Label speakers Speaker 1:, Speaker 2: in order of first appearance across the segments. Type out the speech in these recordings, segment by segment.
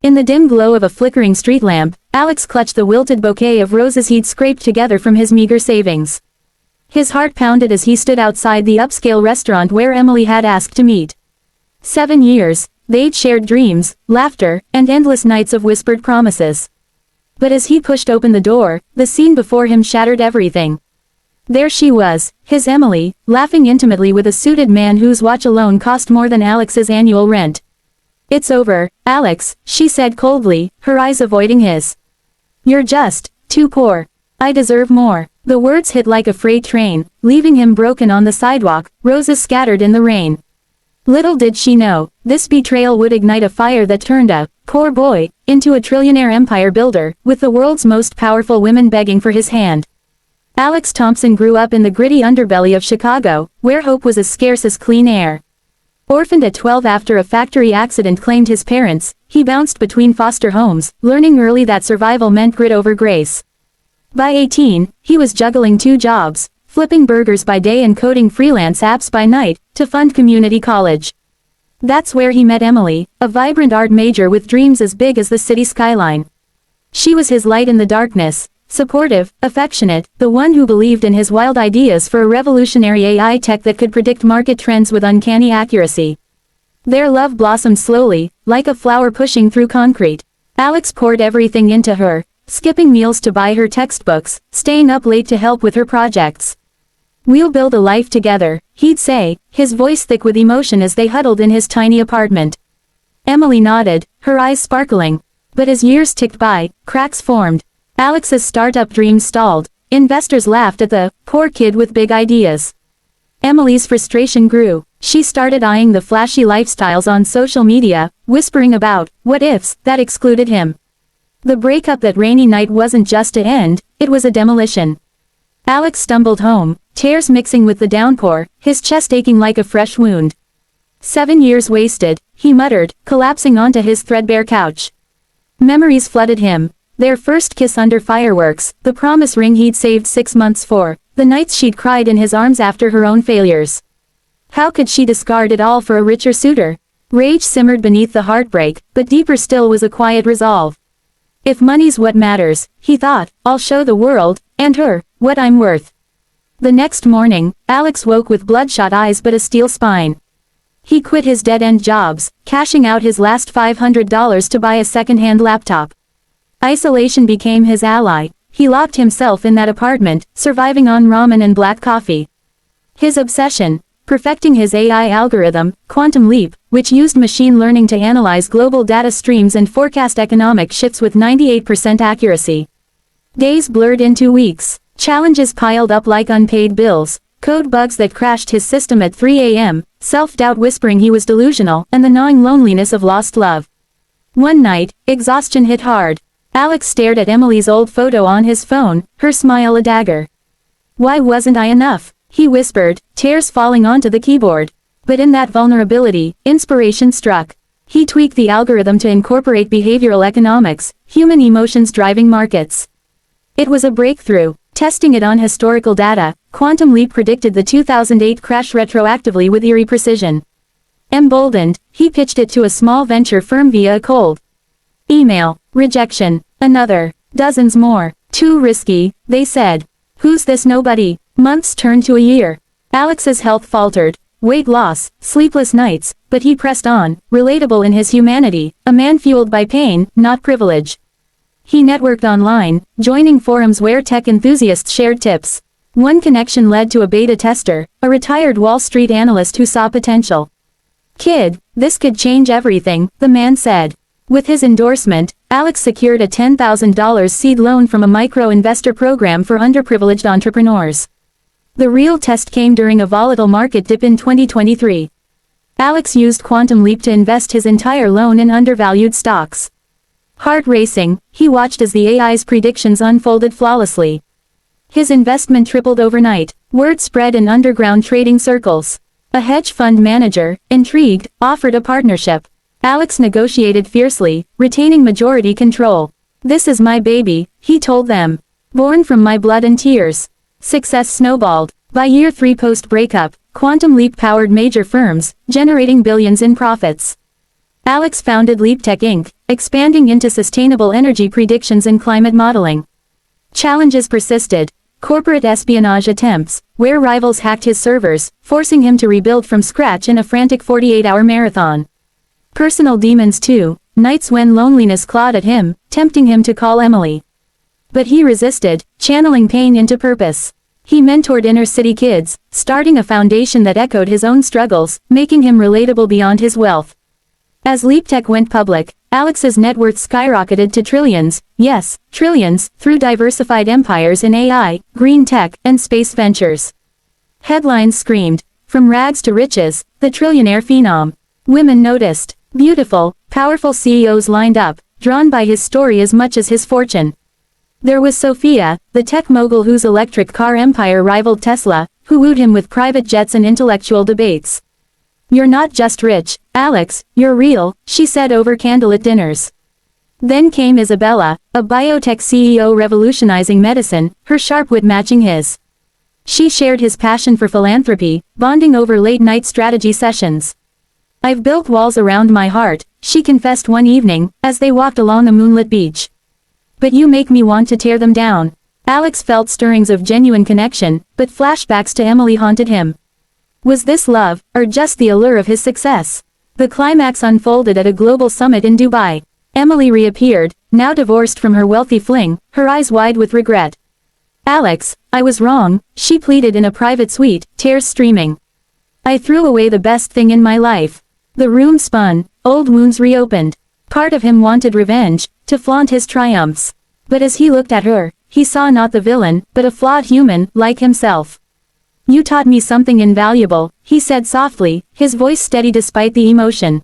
Speaker 1: In the dim glow of a flickering street lamp, Alex clutched the wilted bouquet of roses he'd scraped together from his meager savings. His heart pounded as he stood outside the upscale restaurant where Emily had asked to meet. 7 years, they'd shared dreams, laughter, and endless nights of whispered promises. But as he pushed open the door, the scene before him shattered everything. There she was, his Emily, laughing intimately with a suited man whose watch alone cost more than Alex's annual rent. "It's over, Alex," she said coldly, her eyes avoiding his. "You're just too poor. I deserve more." The words hit like a freight train, leaving him broken on the sidewalk, roses scattered in the rain. Little did she know, this betrayal would ignite a fire that turned a poor boy into a trillionaire empire builder, with the world's most powerful women begging for his hand. Alex Thompson grew up in the gritty underbelly of Chicago, where hope was as scarce as clean air. Orphaned at 12 after a factory accident claimed his parents, he bounced between foster homes, learning early that survival meant grit over grace. By 18, he was juggling 2 jobs, flipping burgers by day and coding freelance apps by night, to fund community college. That's where he met Emily, a vibrant art major with dreams as big as the city skyline. She was his light in the darkness, supportive, affectionate, the one who believed in his wild ideas for a revolutionary AI tech that could predict market trends with uncanny accuracy. Their love blossomed slowly, like a flower pushing through concrete. Alex poured everything into her, skipping meals to buy her textbooks, staying up late to help with her projects. "We'll build a life together," he'd say, his voice thick with emotion as they huddled in his tiny apartment. Emily nodded, her eyes sparkling. But as years ticked by, cracks formed. Alex's startup dreams stalled. Investors laughed at the poor kid with big ideas. Emily's frustration grew. She started eyeing the flashy lifestyles on social media, whispering about what-ifs that excluded him. The breakup that rainy night wasn't just a end, it was a demolition. Alex stumbled home, tears mixing with the downpour, his chest aching like a fresh wound. 7 years wasted, he muttered, collapsing onto his threadbare couch. Memories flooded him. Their first kiss under fireworks, the promise ring he'd saved 6 months for, the nights she'd cried in his arms after her own failures. How could she discard it all for a richer suitor? Rage simmered beneath the heartbreak, but deeper still was a quiet resolve. If money's what matters, he thought, I'll show the world, and her, what I'm worth. The next morning, Alex woke with bloodshot eyes but a steel spine. He quit his dead-end jobs, cashing out his last $500 to buy a second-hand laptop. Isolation became his ally. He locked himself in that apartment, surviving on ramen and black coffee. His obsession, perfecting his AI algorithm, Quantum Leap, which used machine learning to analyze global data streams and forecast economic shifts with 98% accuracy. Days blurred into weeks. Challenges piled up like unpaid bills, code bugs that crashed his system at 3 a.m., self-doubt whispering he was delusional, and the gnawing loneliness of lost love. One night, exhaustion hit hard. Alex stared at Emily's old photo on his phone, her smile a dagger. "Why wasn't I enough?" he whispered, tears falling onto the keyboard. But in that vulnerability, inspiration struck. He tweaked the algorithm to incorporate behavioral economics, human emotions driving markets. It was a breakthrough. Testing it on historical data, Quantum Leap predicted the 2008 crash retroactively with eerie precision. Emboldened, he pitched it to a small venture firm via a cold email. Rejection. Another. Dozens more. Too risky, they said. Who's this nobody? Months turned to a year. Alex's health faltered. Weight loss, sleepless nights, but he pressed on, relatable in his humanity, a man fueled by pain, not privilege. He networked online, joining forums where tech enthusiasts shared tips. One connection led to a beta tester, a retired Wall Street analyst who saw potential. "Kid, this could change everything," the man said. With his endorsement, Alex secured a $10,000 seed loan from a micro-investor program for underprivileged entrepreneurs. The real test came during a volatile market dip in 2023. Alex used Quantum Leap to invest his entire loan in undervalued stocks. Heart racing, he watched as the AI's predictions unfolded flawlessly. His investment tripled overnight. Word spread in underground trading circles. A hedge fund manager, intrigued, offered a partnership. Alex negotiated fiercely, retaining majority control. "This is my baby," he told them. "Born from my blood and tears." Success snowballed. By year 3 post-breakup, Quantum Leap powered major firms, generating billions in profits. Alex founded LeapTech Inc., expanding into sustainable energy predictions and climate modeling. Challenges persisted. Corporate espionage attempts, where rivals hacked his servers, forcing him to rebuild from scratch in a frantic 48-hour marathon. Personal demons too, nights when loneliness clawed at him, tempting him to call Emily. But he resisted, channeling pain into purpose. He mentored inner-city kids, starting a foundation that echoed his own struggles, making him relatable beyond his wealth. As LeapTech went public, Alex's net worth skyrocketed to trillions, yes, trillions, through diversified empires in AI, green tech, and space ventures. Headlines screamed, from rags to riches, the trillionaire phenom. Women noticed. Beautiful, powerful CEOs lined up, drawn by his story as much as his fortune. There was Sophia, the tech mogul whose electric car empire rivaled Tesla, who wooed him with private jets and intellectual debates. "You're not just rich, Alex, you're real," she said over candlelit dinners. Then came Isabella, a biotech CEO revolutionizing medicine, her sharp wit matching his. She shared his passion for philanthropy, bonding over late-night strategy sessions. "I've built walls around my heart," she confessed one evening, as they walked along a moonlit beach. "But you make me want to tear them down." Alex felt stirrings of genuine connection, but flashbacks to Emily haunted him. Was this love, or just the allure of his success? The climax unfolded at a global summit in Dubai. Emily reappeared, now divorced from her wealthy fling, her eyes wide with regret. "Alex, I was wrong," she pleaded in a private suite, tears streaming. "I threw away the best thing in my life." The room spun, old wounds reopened. Part of him wanted revenge, to flaunt his triumphs. But as he looked at her, he saw not the villain, but a flawed human, like himself. "You taught me something invaluable," he said softly, his voice steady despite the emotion.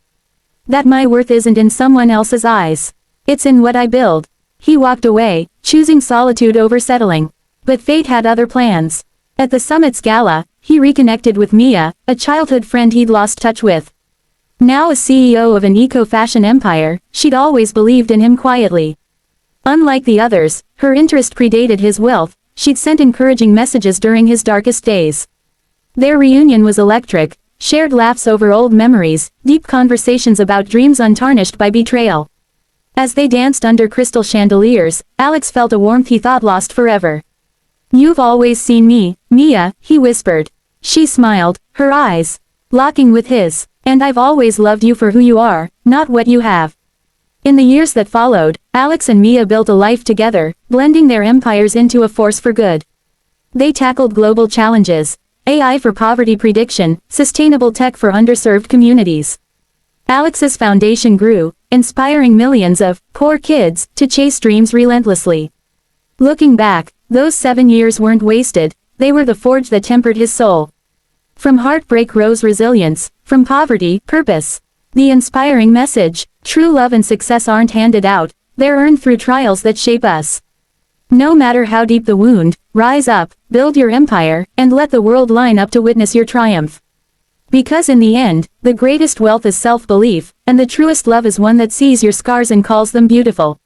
Speaker 1: "That my worth isn't in someone else's eyes. It's in what I build." He walked away, choosing solitude over settling. But fate had other plans. At the summit's gala, he reconnected with Mia, a childhood friend he'd lost touch with. Now a CEO of an eco-fashion empire, she'd always believed in him quietly. Unlike the others, her interest predated his wealth. She'd sent encouraging messages during his darkest days. Their reunion was electric, shared laughs over old memories, deep conversations about dreams untarnished by betrayal. As they danced under crystal chandeliers, Alex felt a warmth he thought lost forever. "You've always seen me, Mia," he whispered. She smiled, her eyes locking with his. "And I've always loved you for who you are, not what you have." In the years that followed, Alex and Mia built a life together, blending their empires into a force for good. They tackled global challenges, AI for poverty prediction, sustainable tech for underserved communities. Alex's foundation grew, inspiring millions of poor kids to chase dreams relentlessly. Looking back, those 7 years weren't wasted, they were the forge that tempered his soul. From heartbreak rose resilience, from poverty, purpose. The inspiring message: true love and success aren't handed out, they're earned through trials that shape us. No matter how deep the wound, rise up, build your empire, and let the world line up to witness your triumph. Because in the end, the greatest wealth is self-belief, and the truest love is one that sees your scars and calls them beautiful.